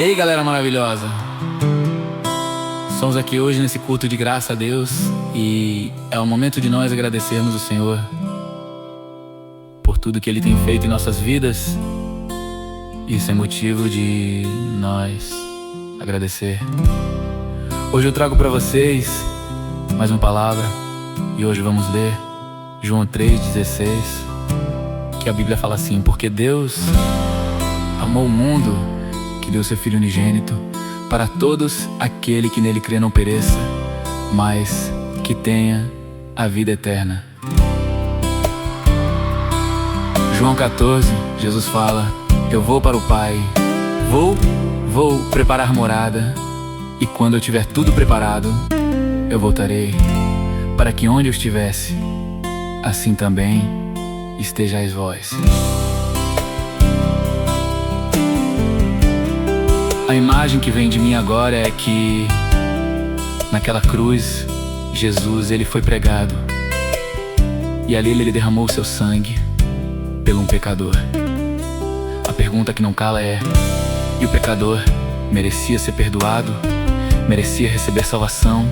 E aí, galera maravilhosa, estamos aqui hoje nesse culto de graça a Deus e é o momento de nós agradecermos o Senhor por tudo que Ele tem feito em nossas vidas. Isso é motivo de nós agradecer. Hoje eu trago para vocês mais uma palavra e hoje vamos ler João 3,16, que a Bíblia fala assim: porque Deus amou o mundo que deu seu Filho unigênito, para todos aquele que nele crê não pereça, mas que tenha a vida eterna. João 14, Jesus fala: eu vou para o Pai, vou preparar morada, e quando eu tiver tudo preparado, eu voltarei, para que onde eu estivesse, assim também estejais vós. A imagem que vem de mim agora é que naquela cruz, Jesus, ele foi pregado e ali ele derramou o seu sangue pelo um pecador. A pergunta que não cala é: e o pecador merecia ser perdoado? Merecia receber salvação?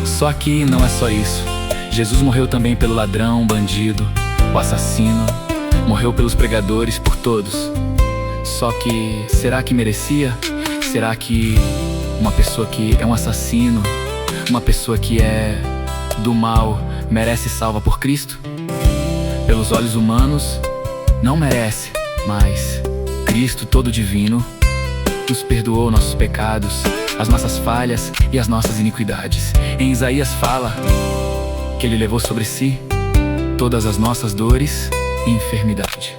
Só que não é só isso. Jesus morreu também pelo ladrão, bandido, o assassino. Morreu pelos pregadores, por todos. Só que, será que merecia? Será que uma pessoa que é um assassino, uma pessoa que é do mal, merece salva por Cristo? Pelos olhos humanos, não merece, mas Cristo, todo divino, nos perdoou nossos pecados, as nossas falhas e as nossas iniquidades. Em Isaías fala que Ele levou sobre si todas as nossas dores e enfermidade.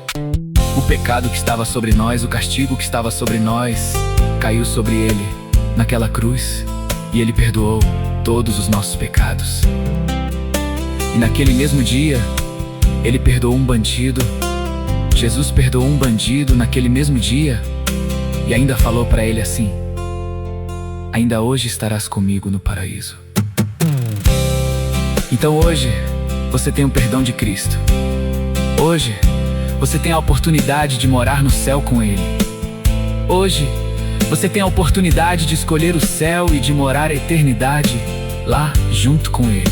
O pecado que estava sobre nós, o castigo que estava sobre nós, caiu sobre Ele naquela cruz, e Ele perdoou todos os nossos pecados. E naquele mesmo dia, Ele perdoou um bandido. Jesus perdoou um bandido naquele mesmo dia e ainda falou para ele assim: ainda hoje estarás comigo no paraíso. Então hoje, você tem o perdão de Cristo. Hoje, você tem a oportunidade de morar no céu com Ele. Hoje, você tem a oportunidade de escolher o céu e de morar a eternidade lá junto com Ele.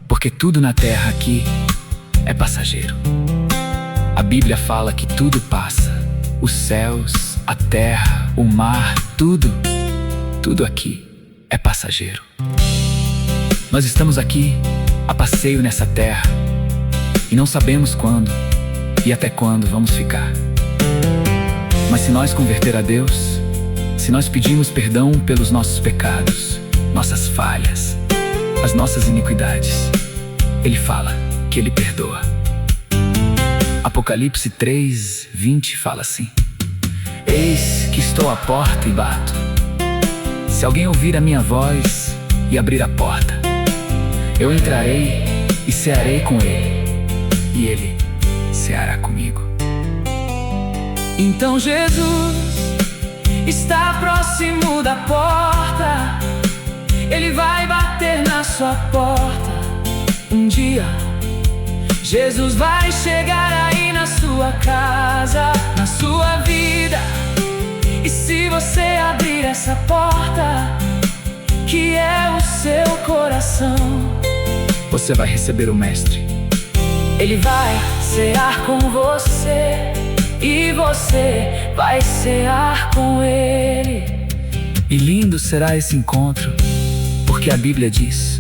Porque tudo na terra aqui é passageiro. A Bíblia fala que tudo passa. Os céus, a terra, o mar, tudo aqui é passageiro. Nós estamos aqui a passeio nessa terra e não sabemos quando e até quando vamos ficar. Mas se nós converter a Deus, se nós pedirmos perdão pelos nossos pecados, nossas falhas, as nossas iniquidades, Ele fala que Ele perdoa. Apocalipse 3:20 fala assim: eis que estou à porta e bato. Se alguém ouvir a minha voz e abrir a porta, eu entrarei e cearei com ele, e ele ceará comigo. Então Jesus está próximo da porta. Ele vai bater na sua porta. Um dia Jesus vai chegar aí na sua casa, na sua vida. E se você abrir essa porta, que é o seu coração, você vai receber o Mestre. Ele vai cear com você e você vai cear com Ele. E lindo será esse encontro, porque a Bíblia diz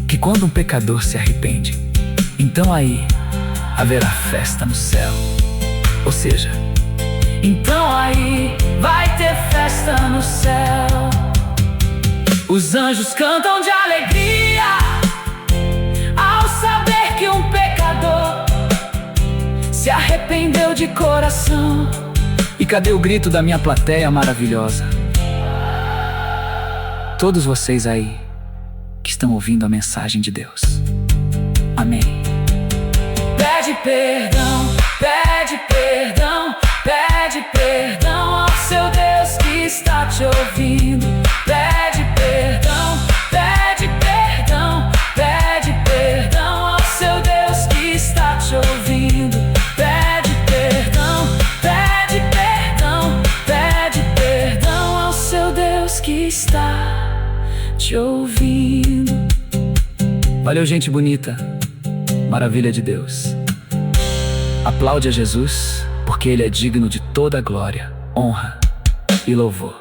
que quando um pecador se arrepende, então aí haverá festa no céu. Ou seja, então aí vai ter festa no céu. Os anjos cantam de alegria ao saber que um pecador se arrependeu de coração. E cadê o grito da minha plateia maravilhosa? Todos vocês aí que estão ouvindo a mensagem de Deus. Amém. Pede perdão, pede perdão, pede perdão ao seu Deus que está te ouvindo. Pede perdão, pede perdão, pede perdão ao seu Deus que está te ouvindo. Pede perdão, pede perdão, Valeu, gente bonita. Maravilha de Deus. Aplaude a Jesus, porque Ele é digno de toda a glória, honra e louvor.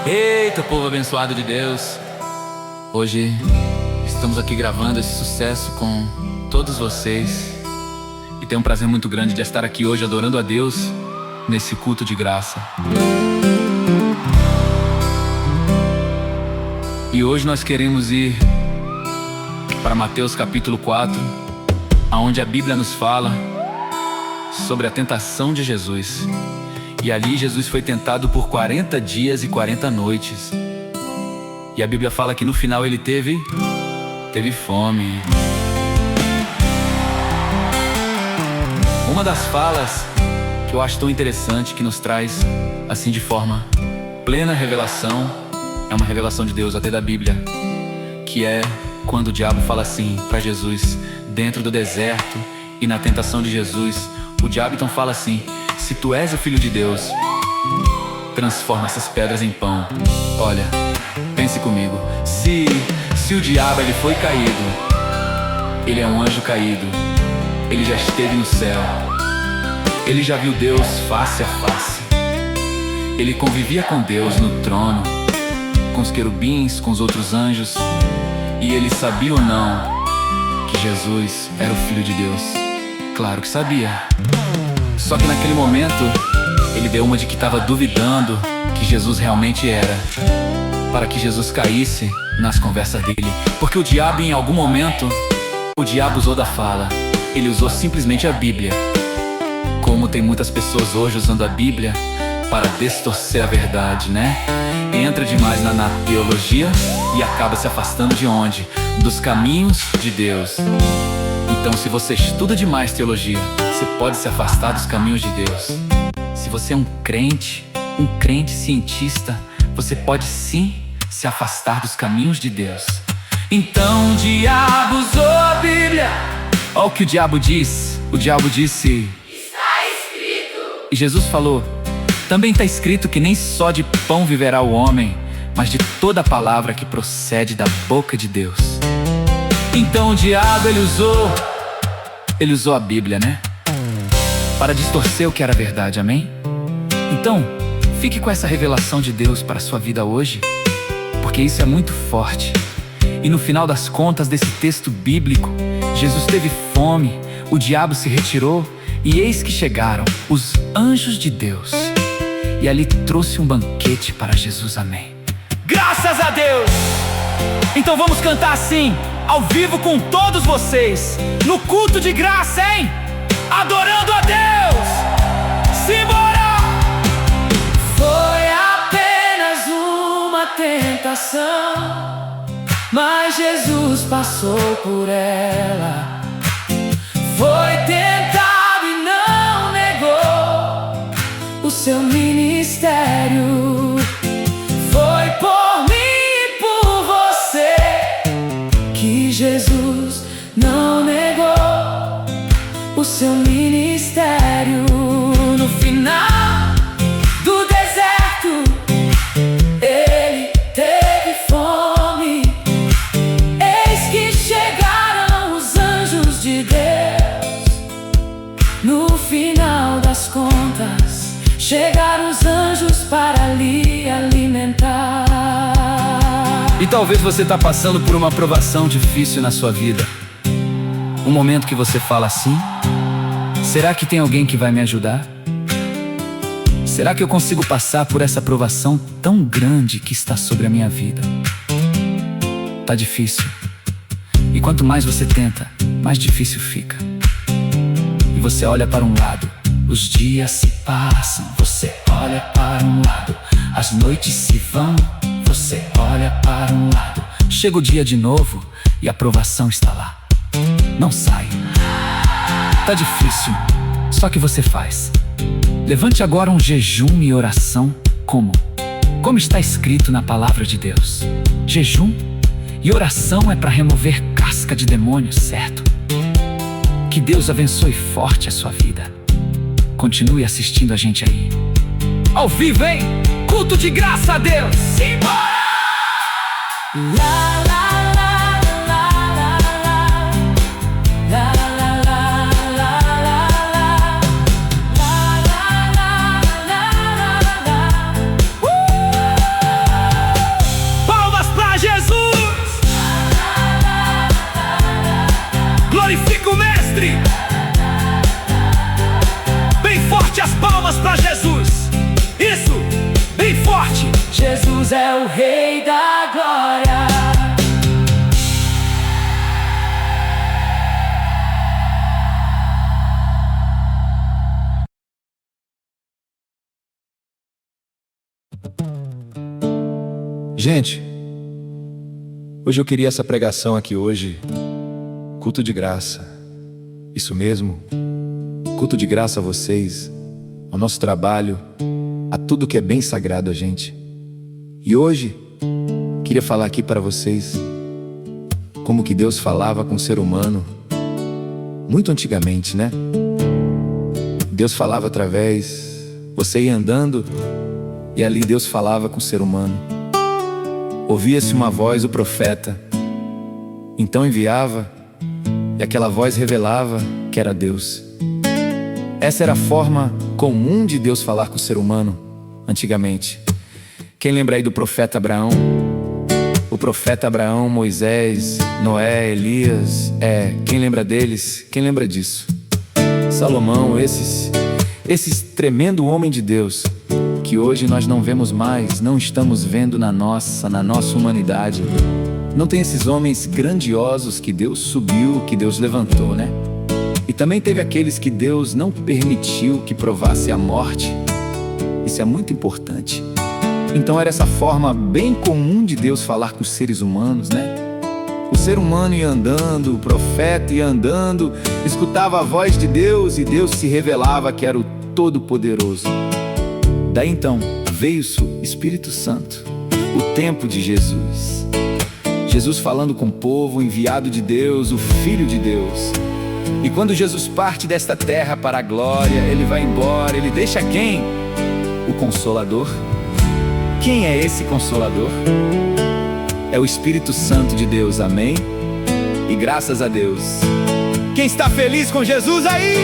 Eita, povo abençoado de Deus. Hoje estamos aqui gravando esse sucesso com todos vocês. E tenho um prazer muito grande de estar aqui hoje adorando a Deus nesse culto de graça. E hoje nós queremos ir para Mateus capítulo 4, onde a Bíblia nos fala sobre a tentação de Jesus. E ali Jesus foi tentado por 40 dias e 40 noites. E a Bíblia fala que no final ele teve fome. Uma das falas que eu acho tão interessante, que nos traz assim de forma plena revelação, é uma revelação de Deus até da Bíblia, que é quando o diabo fala assim para Jesus dentro do deserto. E na tentação de Jesus, o diabo então fala assim: se tu és o Filho de Deus, transforma essas pedras em pão. Olha, pense comigo. Se o diabo ele foi caído, ele é um anjo caído, ele já esteve no céu, ele já viu Deus face a face, ele convivia com Deus no trono, com os querubins, com os outros anjos. E ele sabia ou não que Jesus era o Filho de Deus? Claro que sabia. Só que naquele momento ele deu uma de que estava duvidando que Jesus realmente era, para que Jesus caísse nas conversas dele. Porque o diabo, em algum momento, o diabo usou da fala. Ele usou simplesmente a Bíblia, como tem muitas pessoas hoje usando a Bíblia para distorcer a verdade, né? Entra demais na teologia e acaba se afastando de onde? Dos caminhos de Deus. Então, se você estuda demais teologia, você pode se afastar dos caminhos de Deus. Se você é um crente cientista, você pode sim se afastar dos caminhos de Deus. Então o diabo usou a Bíblia. Olha o que o diabo diz. O diabo disse: está escrito. E Jesus falou: também está escrito que nem só de pão viverá o homem, mas de toda a palavra que procede da boca de Deus. Então o diabo ele usou a Bíblia, né? Para distorcer o que era verdade, amém? Então, fique com essa revelação de Deus para a sua vida hoje, porque isso é muito forte. E no final das contas desse texto bíblico, Jesus teve fome, o diabo se retirou, e eis que chegaram os anjos de Deus. E ali trouxe um banquete para Jesus, amém? Graças a Deus! Então vamos cantar assim, ao vivo com todos vocês, no culto de graça, hein? Adorando a Deus! Simbora! Foi apenas uma tentação, mas Jesus passou por ela. Foi tentado e não negou o seu ministério. Foi por mim e por você que Jesus não negou o seu ministério. No final do deserto, ele teve fome. Eis que chegaram os anjos de Deus. No final das contas, chegaram os anjos para lhe alimentar. E talvez você está passando por uma provação difícil na sua vida. Um momento que você fala assim: será que tem alguém que vai me ajudar? Será que eu consigo passar por essa provação tão grande que está sobre a minha vida? Tá difícil. E quanto mais você tenta, mais difícil fica. E você olha para um lado, os dias se passam. Você olha para um lado, as noites se vão. Você olha para um lado, chega o dia de novo e a provação está lá. Não sai. Tá difícil, só que você faz. Levante agora um jejum e oração Como? Como está escrito na palavra de Deus, jejum e oração é para remover casca de demônio, certo? Que Deus abençoe forte a sua vida. Continue assistindo a gente aí. Ao vivo, hein? Culto de graça a Deus! Simbora! Palmas pra Jesus! Glorifica o Mestre! Bem forte as palmas pra Jesus! Isso! Bem forte! Jesus é o Rei da Glória. Gente, hoje eu queria essa pregação aqui hoje, culto de graça. Isso mesmo, culto de graça a vocês, ao nosso trabalho, a tudo que é bem sagrado a gente. E hoje, queria falar aqui para vocês como que Deus falava com o ser humano muito antigamente, né? Deus falava através, você ia andando e ali Deus falava com o ser humano. Ouvia-se uma voz, o profeta, então enviava e aquela voz revelava que era Deus. Essa era a forma comum de Deus falar com o ser humano antigamente. Quem lembra aí do profeta Abraão? O profeta Abraão, Moisés, Noé, Elias, quem lembra deles? Quem lembra disso? Salomão, esses tremendo homem de Deus que hoje nós não vemos mais, não estamos vendo na nossa humanidade. Não tem esses homens grandiosos que Deus subiu, que Deus levantou, né? E também teve aqueles que Deus não permitiu que provasse a morte. Isso é muito importante. Então era essa forma bem comum de Deus falar com os seres humanos, né? O ser humano ia andando, o profeta ia andando, escutava a voz de Deus e Deus se revelava que era o Todo-Poderoso. Daí então veio o Espírito Santo, o tempo de Jesus. Jesus falando com o povo, enviado de Deus, o Filho de Deus. E quando Jesus parte desta terra para a glória, Ele vai embora, Ele deixa quem? O Consolador. Quem é esse Consolador? É o Espírito Santo de Deus, amém? E graças a Deus. Quem está feliz com Jesus aí?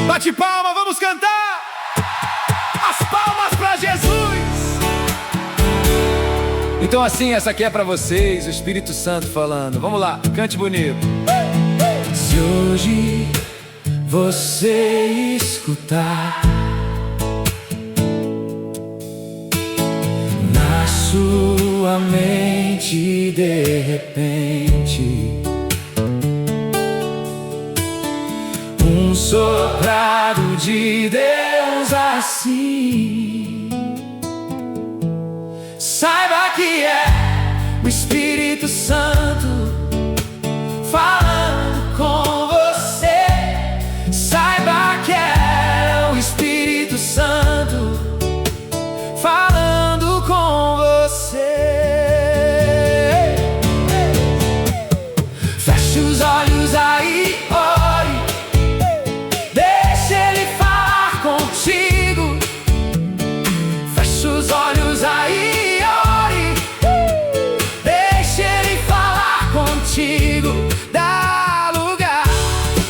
Bate palma, vamos cantar! As palmas para Jesus! Então assim, essa aqui é para vocês, o Espírito Santo falando. Vamos lá, cante bonito. Se hoje você escutar na sua mente de repente um soprado de Deus assim, saiba que é o Espírito Santo falando com você. Saiba que é o Espírito Santo falando com você. Feche os olhos aí, ore, deixa Ele falar contigo. Feche os olhos aí, ore, deixa Ele falar contigo. Dá lugar,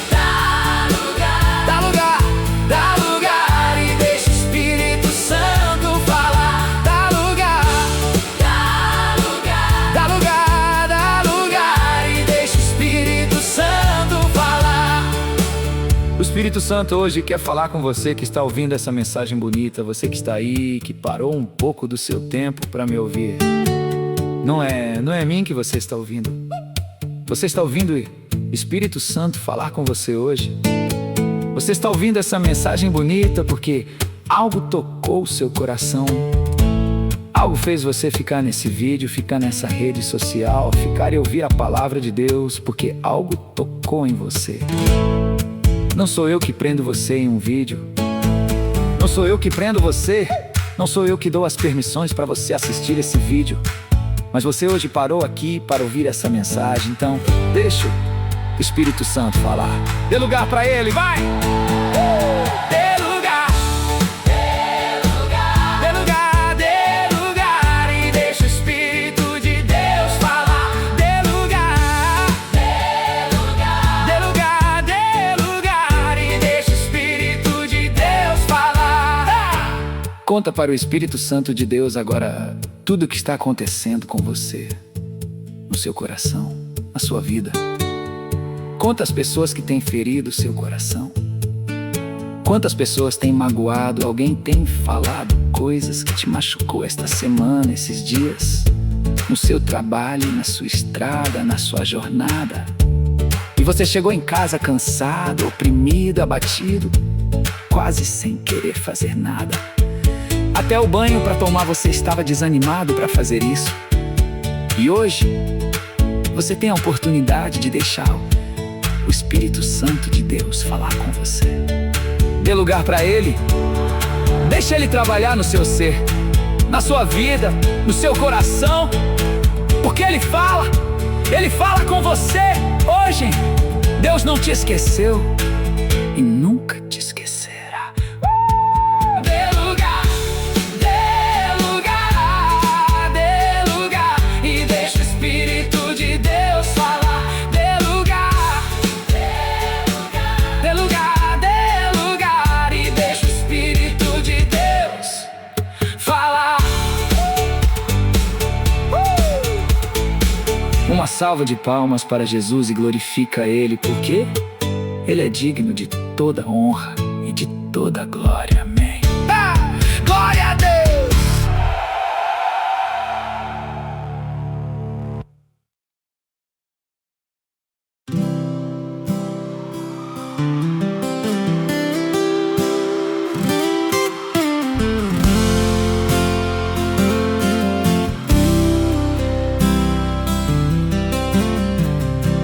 dá lugar, dá lugar, dá lugar e deixa o Espírito Santo falar. Dá lugar, dá lugar, dá lugar, dá lugar e deixa o Espírito Santo falar. O Espírito Santo hoje quer falar com você que está ouvindo essa mensagem bonita, você que está aí, que parou um pouco do seu tempo para me ouvir. Não é mim que você está ouvindo. Você está ouvindo o Espírito Santo falar com você hoje. Você está ouvindo essa mensagem bonita porque algo tocou o seu coração. Algo fez você ficar nesse vídeo, ficar nessa rede social, ficar e ouvir a palavra de Deus, porque algo tocou em você. Não sou eu que prendo você em um vídeo. Não sou eu que prendo você. Não sou eu que dou as permissões para você assistir esse vídeo, mas você hoje parou aqui para ouvir essa mensagem, então deixa o Espírito Santo falar. Dê lugar para ele, vai! Dê lugar, dê lugar, dê lugar, dê lugar e deixa o Espírito de Deus falar. Dê lugar, dê lugar, dê lugar, dê lugar e deixa o Espírito de Deus falar. Conta para o Espírito Santo de Deus agora tudo o que está acontecendo com você, no seu coração, na sua vida. Conta as pessoas que têm ferido o seu coração. Quantas pessoas têm magoado, alguém tem falado coisas que te machucou esta semana, esses dias, no seu trabalho, na sua estrada, na sua jornada. E você chegou em casa cansado, oprimido, abatido, quase sem querer fazer nada. Até o banho para tomar você estava desanimado para fazer isso. E hoje, você tem a oportunidade de deixar o Espírito Santo de Deus falar com você. Dê lugar para Ele. Deixa Ele trabalhar no seu ser, na sua vida, no seu coração. Porque Ele fala com você hoje. Deus não te esqueceu e nunca te esquecerá. Uma salva de palmas para Jesus e glorifica Ele, porque Ele é digno de toda honra e de toda glória. Amém. Glória a Deus!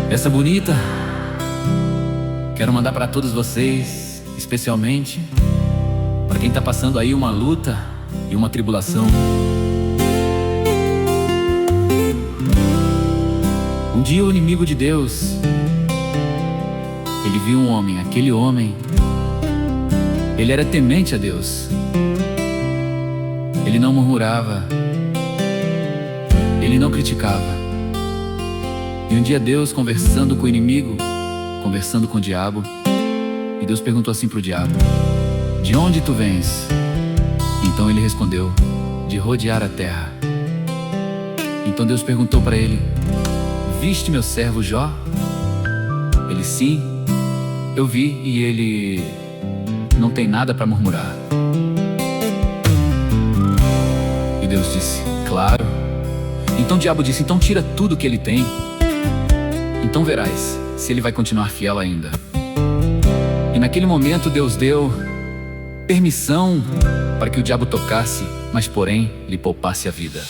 Essa bonita, quero mandar para todos vocês, especialmente para quem está passando aí uma luta e uma tribulação. Um dia o inimigo de Deus, ele viu um homem, aquele homem, ele era temente a Deus. Ele não murmurava, ele não criticava. E um dia Deus, conversando com o inimigo, conversando com o diabo, e Deus perguntou assim para o diabo: de onde tu vens? Então ele respondeu: de rodear a terra. Então Deus perguntou para ele: viste meu servo Jó? Ele: sim, eu vi, e ele não tem nada para murmurar. E Deus disse: claro. Então o diabo disse: então tira tudo que ele tem, então verás se ele vai continuar fiel ainda. E naquele momento Deus deu permissão para que o diabo tocasse, mas porém lhe poupasse a vida.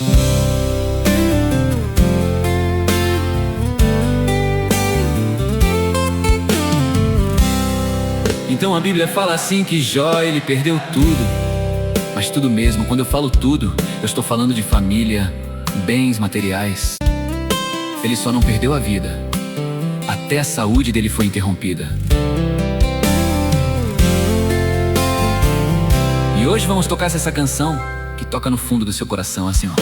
Então a Bíblia fala assim que Jó, ele perdeu tudo. Mas tudo mesmo, quando eu falo tudo, eu estou falando de família, bens materiais. Ele só não perdeu a vida, até a saúde dele foi interrompida. E hoje vamos tocar essa canção que toca no fundo do seu coração, assim, ó.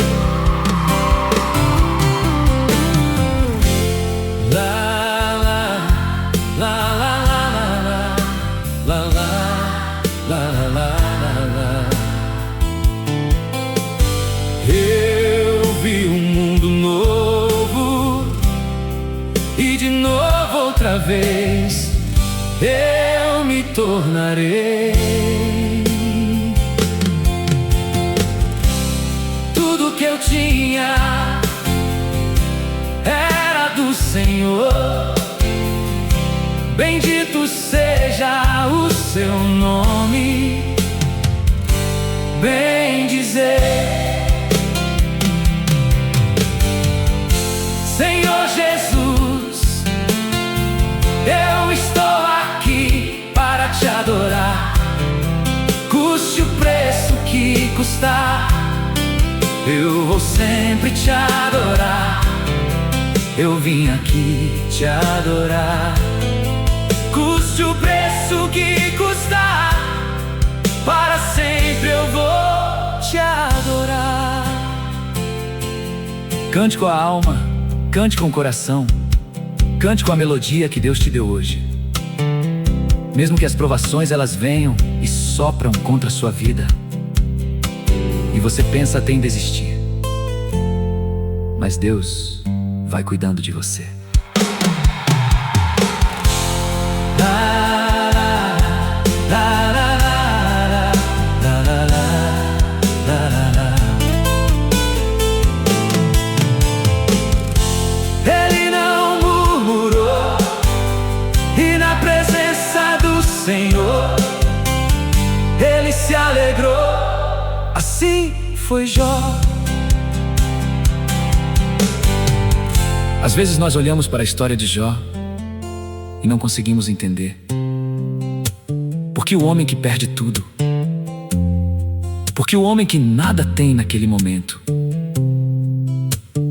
Eu vi um mundo novo e de novo outra vez eu me tornarei. Tudo que eu tinha era do Senhor. Bendito seja o seu nome. Bem dizer, Senhor Jesus, eu estou aqui para te adorar. Custe o preço que custar. custar, eu vou sempre te adorar. Eu vim aqui te adorar. Custe o preço que custar, para sempre eu vou te adorar. Cante com a alma, cante com o coração, cante com a melodia que Deus te deu hoje. Mesmo que as provações elas venham e sopram contra a sua vida, e você pensa até em desistir, mas Deus vai cuidando de você. Ele não murmurou, e na presença do Senhor ele se alegrou. Assim foi Jó. Às vezes nós olhamos para a história de Jó e não conseguimos entender. Por que o homem que perde tudo? Por que o homem que nada tem naquele momento?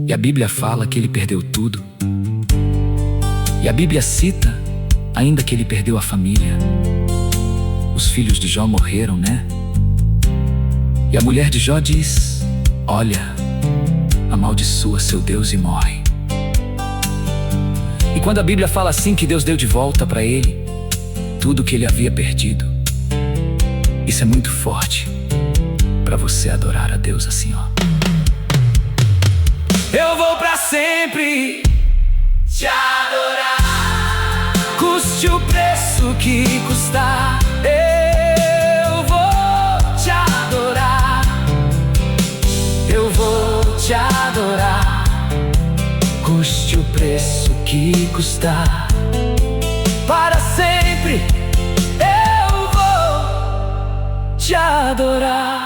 E a Bíblia fala que ele perdeu tudo. E a Bíblia cita ainda que ele perdeu a família. Os filhos de Jó morreram, né? E a mulher de Jó diz: olha, amaldiçoa seu Deus e morre. E quando a Bíblia fala assim que Deus deu de volta para ele tudo que ele havia perdido, isso é muito forte para você adorar a Deus assim, ó. Eu vou pra sempre te adorar, custe o preço que custar. Eu vou te adorar, eu vou te adorar, custe o preço que custar. Para sempre eu vou te adorar.